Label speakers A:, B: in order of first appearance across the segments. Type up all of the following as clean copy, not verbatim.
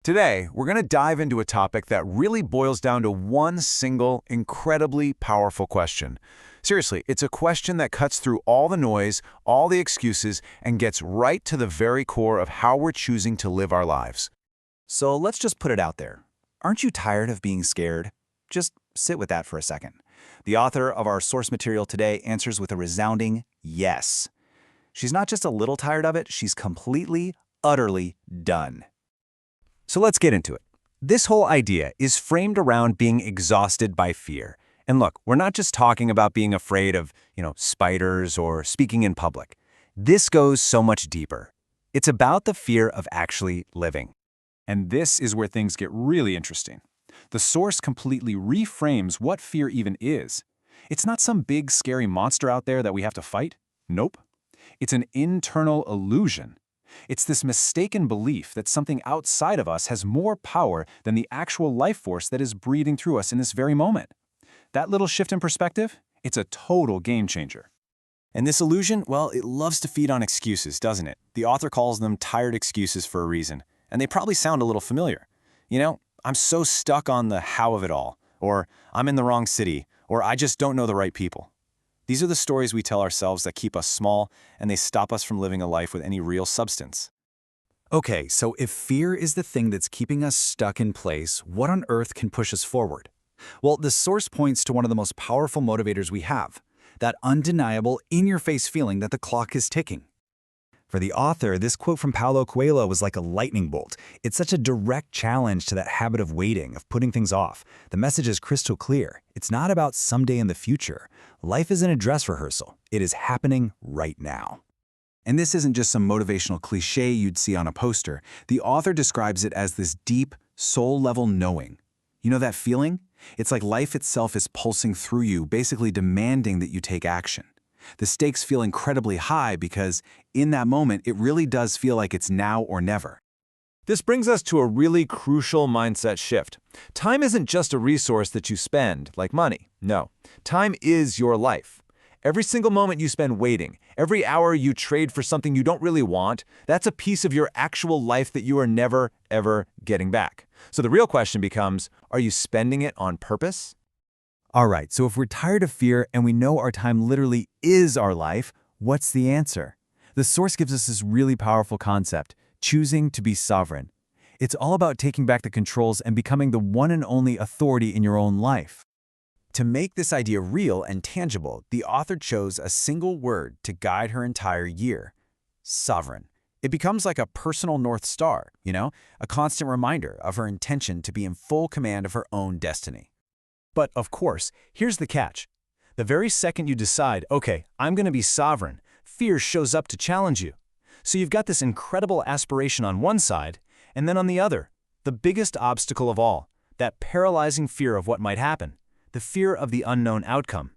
A: Today, we're going to dive into a topic that really boils down to one single, incredibly powerful question. Seriously, it's a question that cuts through all the noise, all the excuses, and gets right to the very core of how we're choosing to live our lives.
B: So let's just put it out there. Aren't you tired of being scared? Just sit with that for a second. The author of our source material today answers with a resounding yes. She's not just a little tired of it, she's completely, utterly done.
C: So let's get into it. This whole idea is framed around being exhausted by fear. And look, we're not just talking about being afraid of, spiders or speaking in public. This goes so much deeper. It's about the fear of actually living.
D: And this is where things get really interesting. The source completely reframes what fear even is. It's not some big, scary monster out there that we have to fight. Nope. It's an internal illusion. It's this mistaken belief that something outside of us has more power than the actual life force that is breathing through us in this very moment. That little shift in perspective, it's a total game changer.
C: And this illusion, well, it loves to feed on excuses, doesn't it? The author calls them tired excuses for a reason. And they probably sound a little familiar. I'm so stuck on the how of it all, or I'm in the wrong city, or I just don't know the right people. These are the stories we tell ourselves that keep us small, and they stop us from living a life with any real substance.
B: Okay, so if fear is the thing that's keeping us stuck in place, what on earth can push us forward? Well, the source points to one of the most powerful motivators we have, that undeniable, in-your-face feeling that the clock is ticking. For the author, this quote from Paulo Coelho was like a lightning bolt. It's such a direct challenge to that habit of waiting, of putting things off. The message is crystal clear. It's not about someday in the future. Life isn't a dress rehearsal. It is happening right now. And this isn't just some motivational cliche you'd see on a poster. The author describes it as this deep, soul-level knowing. You know that feeling? It's like life itself is pulsing through you, basically demanding that you take action. The stakes feel incredibly high because, in that moment, it really does feel like it's now or never.
E: This brings us to a really crucial mindset shift. Time isn't just a resource that you spend, like money. No, time is your life. Every single moment you spend waiting, every hour you trade for something you don't really want, that's a piece of your actual life that you are never, ever getting back. So the real question becomes, are you spending it on purpose?
B: All right, so if we're tired of fear and we know our time literally is our life, what's the answer? The source gives us this really powerful concept, choosing to be sovereign. It's all about taking back the controls and becoming the one and only authority in your own life. To make this idea real and tangible, the author chose a single word to guide her entire year: sovereign. It becomes like a personal North Star, a constant reminder of her intention to be in full command of her own destiny.
C: But of course, here's the catch. The very second you decide, okay, I'm going to be sovereign, fear shows up to challenge you. So you've got this incredible aspiration on one side, and then on the other, the biggest obstacle of all, that paralyzing fear of what might happen, the fear of the unknown outcome.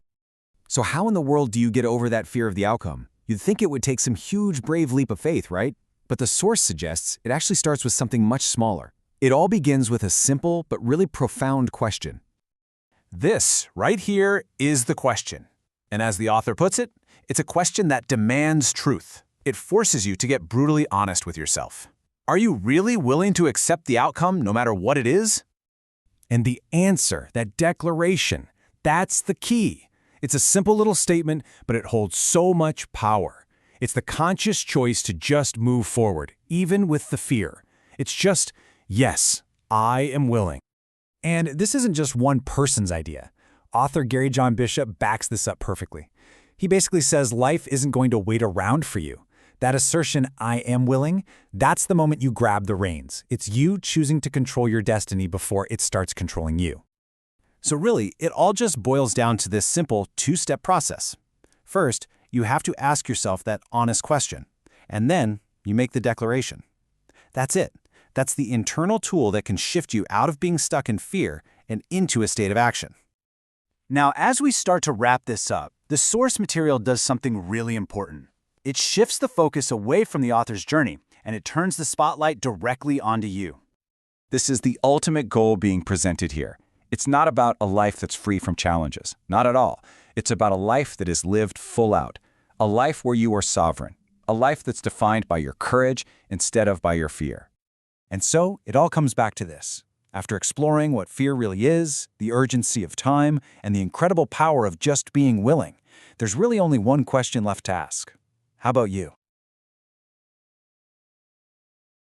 B: So how in the world do you get over that fear of the outcome? You'd think it would take some huge, brave leap of faith, right? But the source suggests it actually starts with something much smaller. It all begins with a simple but really profound question.
C: This, right here, is the question. And as the author puts it, it's a question that demands truth. It forces you to get brutally honest with yourself. Are you really willing to accept the outcome no matter what it is?
B: And the answer, that declaration, that's the key. It's a simple little statement, but it holds so much power. It's the conscious choice to just move forward, even with the fear. It's just, yes, I am willing. And this isn't just one person's idea. Author Gary John Bishop backs this up perfectly. He basically says life isn't going to wait around for you. That assertion, I am willing, that's the moment you grab the reins. It's you choosing to control your destiny before it starts controlling you.
C: So really, it all just boils down to this simple two-step process. First, you have to ask yourself that honest question, and then you make the declaration. That's it. That's the internal tool that can shift you out of being stuck in fear and into a state of action. Now, as we start to wrap this up, the source material does something really important. It shifts the focus away from the author's journey, and it turns the spotlight directly onto you.
D: This is the ultimate goal being presented here. It's not about a life that's free from challenges. Not at all. It's about a life that is lived full out. A life where you are sovereign. A life that's defined by your courage instead of by your fear.
B: And so it all comes back to this. After exploring what fear really is, the urgency of time, and the incredible power of just being willing, there's really only one question left to ask. How about you?